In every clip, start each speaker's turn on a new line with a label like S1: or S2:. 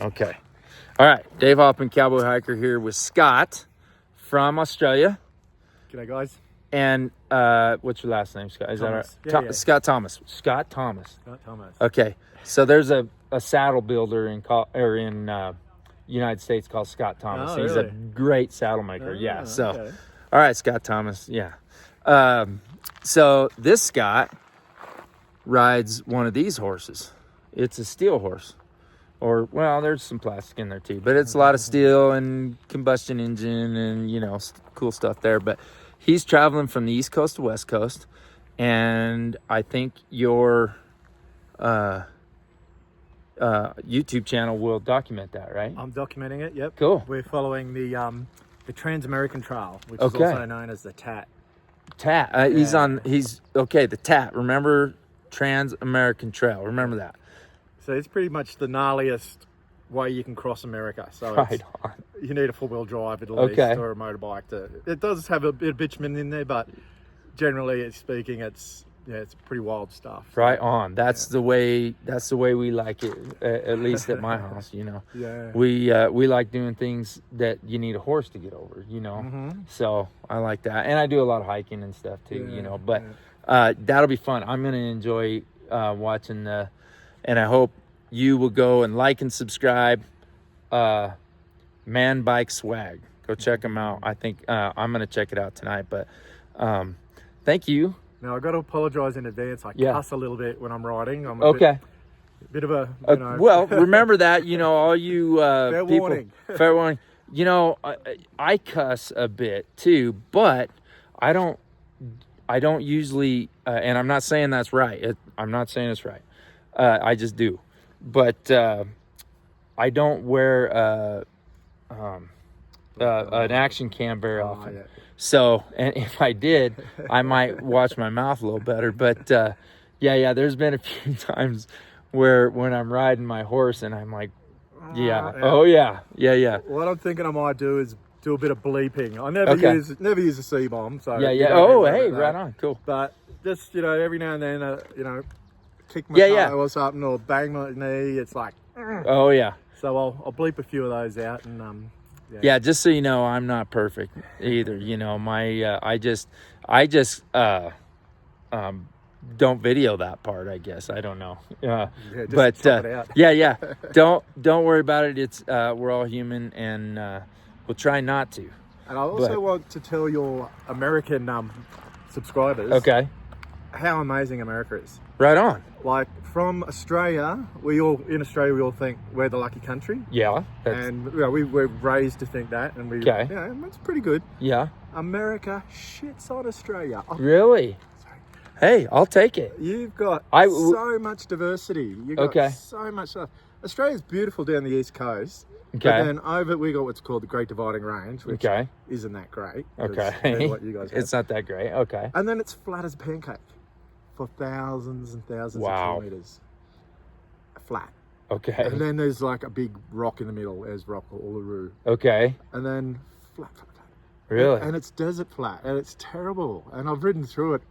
S1: Okay. All right. Dave Hoffman, Cowboy Hiker here with Scott from Australia.
S2: G'day, guys.
S1: And what's your last name, Scott? Is
S2: Thomas.
S1: that all right?
S2: Yeah.
S1: Scott Thomas. Scott Thomas.
S2: Scott Thomas.
S1: Okay. So there's a saddle builder in United States called Scott Thomas.
S2: Oh,
S1: He's
S2: really?
S1: a great saddle maker. Yeah. So,
S2: okay.
S1: all right, Scott Thomas. Yeah. So this Scott rides one of these horses. It's a steel horse. Or, well, there's some plastic in there too, but it's a lot of steel and combustion engine and, cool stuff there. But he's traveling from the East Coast to West Coast. And I think your YouTube channel will document that, right?
S2: I'm documenting it, yep.
S1: Cool.
S2: We're following the Trans-American Trail, which
S1: Okay.
S2: is also known as the TAT.
S1: TAT. The TAT. Remember Trans-American Trail. Remember that.
S2: So it's pretty much the gnarliest way you can cross America. So
S1: Right on.
S2: you need a four-wheel drive at least, or a motorbike. It does have a bit of bitumen in there, but generally speaking, it's pretty wild stuff.
S1: Right on. That's the way we like it, at least at my house,
S2: Yeah.
S1: We like doing things that you need a horse to get over, So I like that. And I do a lot of hiking and stuff too, but that'll be fun. I'm going to enjoy watching and I hope you will go and like and subscribe Manbikeswag. Go check them out. I think I'm going to check it out tonight, but thank you.
S2: Now, I've got to apologise in advance. I cuss a little bit when I'm riding. I'm
S1: okay.
S2: Bit of a,
S1: well, remember that, all you
S2: fair
S1: people.
S2: Warning.
S1: Fair warning. I cuss a bit too, but I don't usually, and I'm not saying that's right. I'm not saying it's right. I just do. But I don't wear an action cam very often.
S2: Yeah.
S1: So, and if I did, I might watch my mouth a little better. But there's been a few times where when I'm riding my horse and I'm like, yeah.
S2: What I'm thinking I might do is do a bit of bleeping. I never use a C-bomb. So
S1: Oh, hey, right on, cool.
S2: But just every now and then, kick my toe or something, or bang my knee. It's like,
S1: oh yeah.
S2: So I'll bleep a few of those out and
S1: Yeah, just so you know, I'm not perfect either. My I just don't video that part. I guess I don't know. But
S2: chop it out.
S1: yeah. Don't worry about it. It's we're all human, and we'll try not to.
S2: And I also want to tell your American subscribers, how amazing America is.
S1: Right on.
S2: Like from Australia, we all think we're the lucky country.
S1: Yeah.
S2: And we're raised to think that, and it's pretty good.
S1: Yeah.
S2: America shits on Australia.
S1: Really?
S2: Sorry.
S1: Hey, I'll take it.
S2: You've got so much diversity. You've got so much stuff. Australia's beautiful down the east coast.
S1: Okay.
S2: But then over, we got what's called the Great Dividing Range, which isn't that great.
S1: Okay.
S2: What you guys have.
S1: It's not that great. Okay.
S2: And then it's flat as a pancake for thousands and thousands of kilometers. Flat.
S1: Okay.
S2: And then there's like a big rock in the middle. There's Rock Uluru.
S1: Okay.
S2: And then flat.
S1: Really?
S2: And it's desert flat, and it's terrible. And I've ridden through it,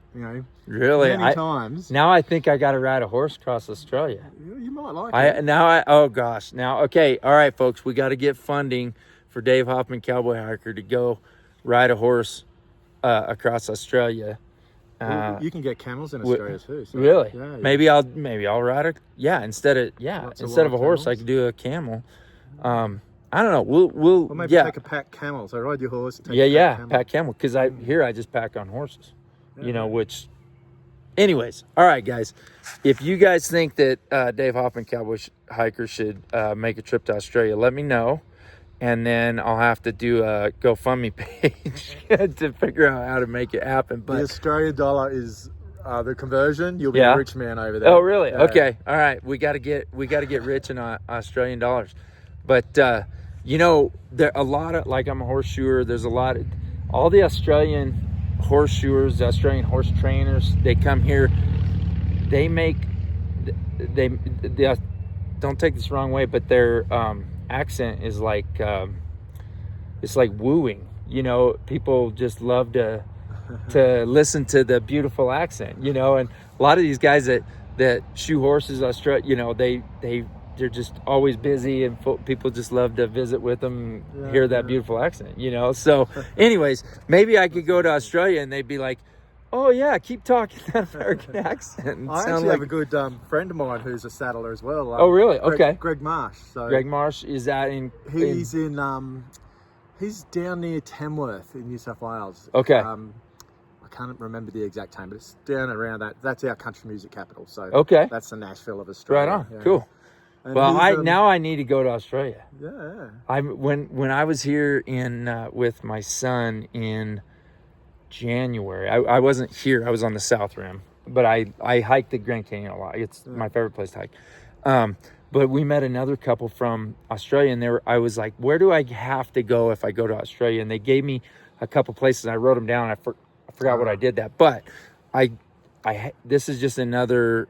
S1: really
S2: many times.
S1: Now I think I got to ride a horse across Australia.
S2: You might like it.
S1: Oh gosh. Now, okay. All right, folks, we got to get funding for Dave Hoffman, Cowboy Hiker, to go ride a horse across Australia.
S2: You can get camels in Australia too. So,
S1: really?
S2: Yeah.
S1: Maybe I'll ride instead of a horse, I could do a camel. I don't know. We'll
S2: maybe take a pack camel. So ride your horse.
S1: Pack camel. Because I just pack on horses. Which. Anyways, all right, guys. If you guys think that Dave Hoffman, Cowboy Hiker, should make a trip to Australia, let me know. And then I'll have to do a GoFundMe page to figure out how to make it happen. But
S2: the Australian dollar is the conversion. You'll be a rich man over there.
S1: Oh, really? Okay. All right. We got to get rich in Australian dollars. But there a lot of, like, I'm a horseshoer. There's a lot of all the Australian horseshoers, the Australian horse trainers. They come here. They don't take this the wrong way, but their accent is like it's like wooing. People just love to listen to the beautiful accent. And a lot of these guys that shoe horses, Australia, they're just always busy, and people just love to visit with them, hear that beautiful accent, you know. So anyways, maybe I could go to Australia and they'd be like, oh yeah, keep talking that American accent.
S2: I actually have a good friend of mine who's a saddler as well.
S1: Oh really? Okay.
S2: Greg Marsh. So
S1: Greg Marsh, is that in?
S2: He's he's down near Tamworth in New South Wales.
S1: Okay.
S2: I can't remember the exact time, but it's down around that. That's our country music capital. So
S1: okay,
S2: that's the Nashville of Australia.
S1: Right on. Cool. And well, now I need to go to Australia.
S2: Yeah.
S1: When I was here in with my son in January, I wasn't here. I was on the South Rim, but I hiked the Grand Canyon a lot. It's my favorite place to hike. But we met another couple from Australia, and I was like, where do I have to go if I go to Australia? And they gave me a couple places. And I wrote them down. I forgot what I did that, but this is just another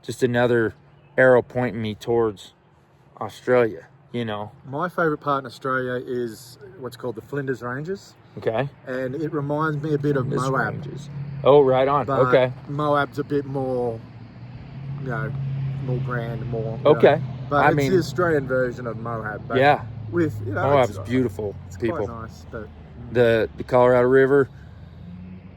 S1: just another arrow pointing me towards Australia, you know.
S2: My favorite part in Australia is what's called the Flinders Ranges.
S1: Okay.
S2: And it reminds me a bit of Moab.
S1: Ranges. Oh, right on.
S2: But
S1: okay.
S2: Moab's a bit more, you know, more grand, more.
S1: Okay.
S2: Know, but it's the Australian version of Moab. But
S1: yeah.
S2: With, you know,
S1: Moab's beautiful.
S2: It's
S1: people.
S2: Quite nice. But
S1: the Colorado River.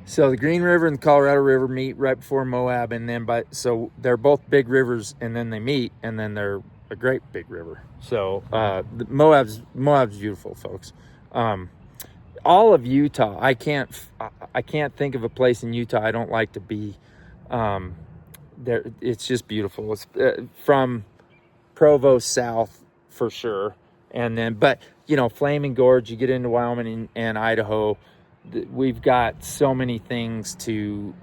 S1: So the Green River and the Colorado River meet right before Moab, and then so they're both big rivers, and then they meet, and then they're a great big river. So Moab's beautiful, folks. All of Utah, I can't think of a place in Utah I don't like to be. There, it's just beautiful. It's from Provo south for sure, and then but you know, Flaming Gorge. You get into Wyoming and Idaho. We've got so many things to.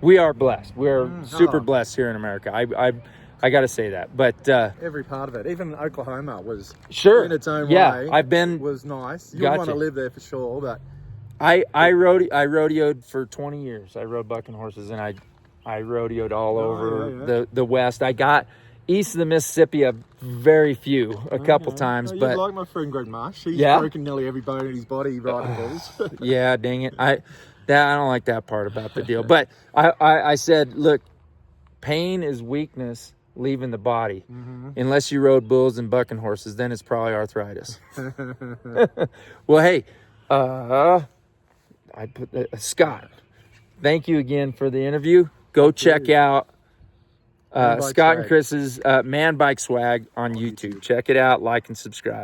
S1: We are blessed. We're super blessed here in America. I got to say that. But
S2: every part of it, even Oklahoma was in its own way. Was nice. You want to live there for sure. But
S1: I rodeoed for 20 years. I rode bucking horses, and I rodeoed all over the West. I got east of the Mississippi a couple times.
S2: You
S1: but
S2: like my friend Greg Marsh. He's broken nearly every bone in his body riding bulls.
S1: Yeah, dang it. I don't like that part about the deal. But I said, look, pain is weakness leaving the body. Unless you rode bulls and bucking horses, then it's probably arthritis. Well, hey, Scott, thank you again for the interview. Go check out Scott and Chris's Manbikeswag on YouTube. Check it out, like and subscribe.